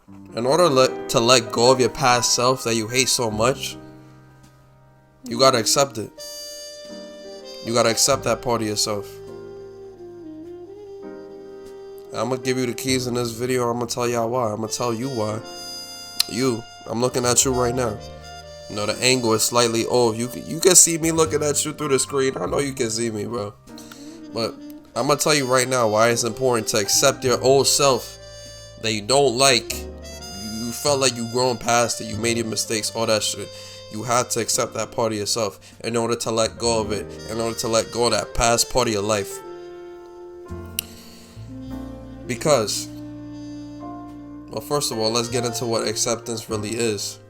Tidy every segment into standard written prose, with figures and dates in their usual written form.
In order to let go of your past self that you hate so much, you gotta accept it. You gotta accept that part of yourself. I'm gonna give you the keys in this video. I'm gonna tell y'all why. I'm gonna tell you why. I'm looking at you right now. You know, the angle is slightly off. You can see me looking at you through the screen. I know you can see me, bro. But I'm gonna tell you right now why it's important to accept your old self that you don't like. You felt like you grown past it. You made your mistakes, all that shit. You had to accept that part of yourself in order to let go of it. In order to let go of that past part of your life. Because, well, first of all, let's get into what acceptance really is.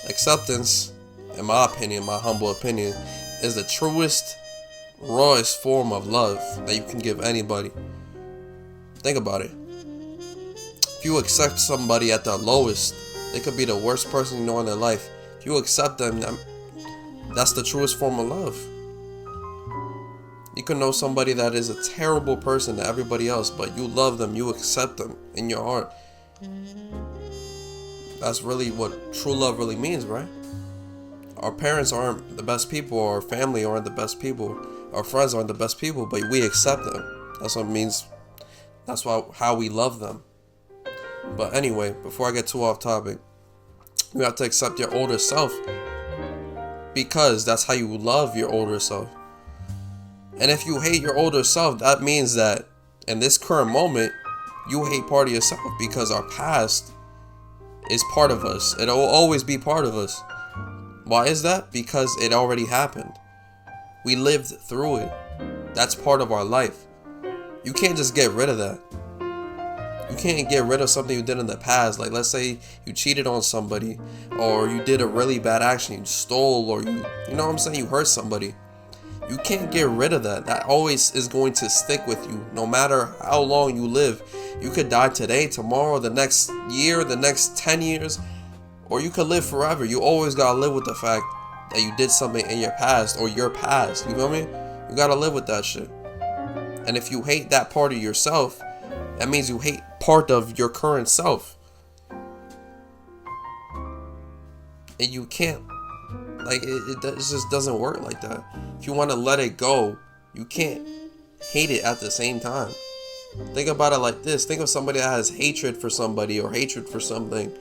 Acceptance, in my opinion, my humble opinion, is the truest, rawest form of love that you can give anybody. Think about it. If you accept somebody at their lowest, they could be the worst person you know in their life. If you accept them, that's the truest form of love. You can know somebody that is a terrible person to everybody else, but you love them, you accept them in your heart. That's really what true love really means, right? Our parents aren't the best people, our family aren't the best people, our friends aren't the best people, but we accept them. That's what it means. That's how we love them. But anyway, before I get too off topic, you have to accept your older self, because that's how you love your older self. And if you hate your older self, that means that in this current moment, you hate part of yourself, because our past is part of us. It will always be part of us. Why is that? Because it already happened. We lived through it. That's part of our life. You can't just get rid of that. You can't get rid of something you did in the past. Like, let's say you cheated on somebody, or you did a really bad action, you stole, or you know what I'm saying, you hurt somebody. You can't get rid of that. That always is going to stick with you, no matter how long you live. You could die today, tomorrow, the next year, the next 10 years, or you could live forever. You always gotta live with the fact that you did something in your past, or your past. You feel me? You gotta live with that shit. And if you hate that part of yourself, that means you hate part of your current self. And you can't, like, it just doesn't work like that. If you want to let it go, you can't hate it at the same time. Think about it like this. Think of somebody that has hatred for somebody or hatred for something.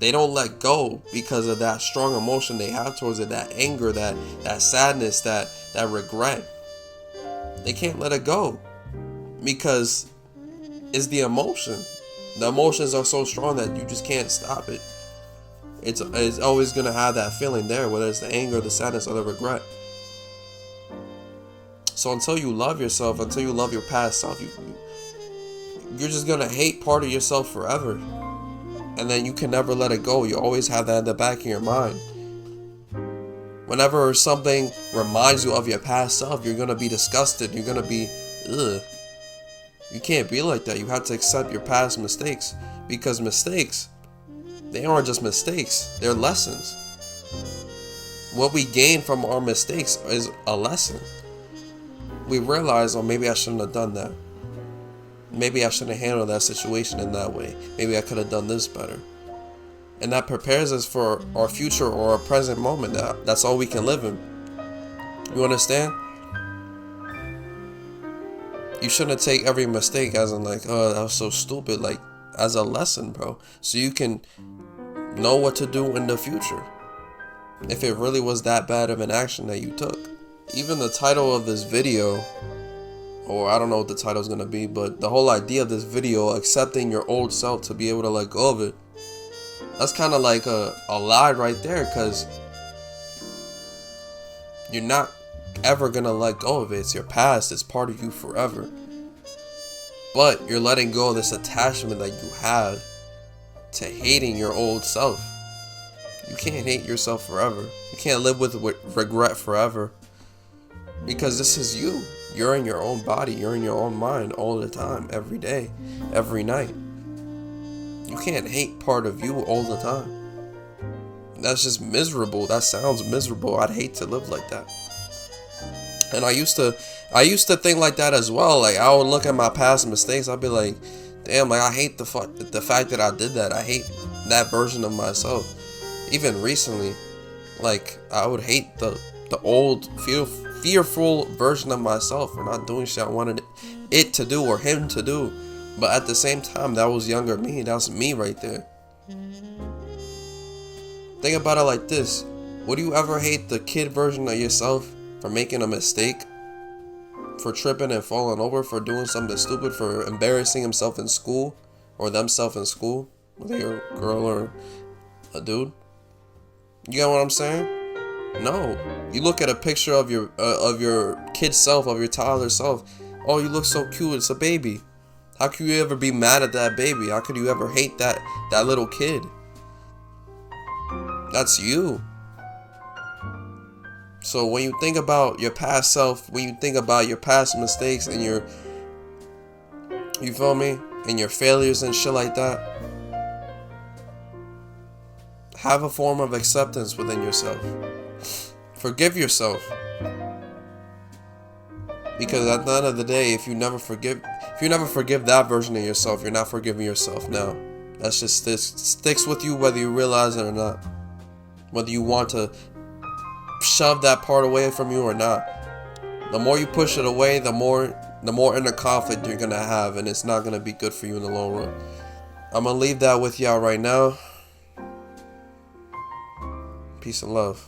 They don't let go because of that strong emotion they have towards it, that anger, that sadness, that regret. They can't let it go because it's the emotion. The emotions are so strong that you just can't stop it. It's always going to have that feeling there, whether it's the anger, the sadness, or the regret. So until you love yourself, until you love your past self, you're just going to hate part of yourself forever. And then you can never let it go. You always have that in the back of your mind. Whenever something reminds you of your past self, you're going to be disgusted. You're going to be, ugh. You can't be like that. You have to accept your past mistakes. Because mistakes, they aren't just mistakes. They're lessons. What we gain from our mistakes is a lesson. We realize, oh, maybe I shouldn't have done that. Maybe I shouldn't have handled that situation in that way. Maybe I could have done this better. And that prepares us for our future or our present moment. That's all we can live in. You understand? You shouldn't take every mistake as in like, oh, that was so stupid. Like, as a lesson, bro. So you can know what to do in the future. If it really was that bad of an action that you took. Even the title of this video, or I don't know what the title is going to be, but the whole idea of this video, accepting your old self to be able to let go of it, that's kind of like a lie right there, because you're not ever going to let go of it. It's your past. It's part of you forever. But you're letting go of this attachment that you have to hating your old self. You can't hate yourself forever. You can't live with regret forever. Because this is you. You're in your own body. You're in your own mind all the time. Every day. Every night. You can't hate part of you all the time. That's just miserable. That sounds miserable. I'd hate to live like that. And I used to think like that as well. Like, I would look at my past mistakes. I'd be like, damn, like I hate the fact that I did that. I hate that version of myself. Even recently, like I would hate the old fearful version of myself for not doing shit I wanted it to do or him to do. But at the same time, that was younger me. That was me right there. Think about it like this. Would you ever hate the kid version of yourself for making a mistake? For tripping and falling over? For doing something stupid? For embarrassing himself in school? Or themselves in school? Whether you're a girl or a dude? You get what I'm saying? No. You look at a picture of your kid self, of your toddler self. Oh, you look so cute. It's a baby. How could you ever be mad at that baby? How could you ever hate that little kid? That's you. So when you think about your past self, when you think about your past mistakes and you feel me? And your failures and shit like that, have a form of acceptance within yourself. Forgive yourself. Because at the end of the day, if you never forgive that version of yourself, you're not forgiving yourself now. That's just sticks with you whether you realize it or not. Whether you want to shove that part away from you or not. The more you push it away, the more inner conflict you're gonna have, and it's not gonna be good for you in the long run. I'm gonna leave that with y'all right now. Peace and love.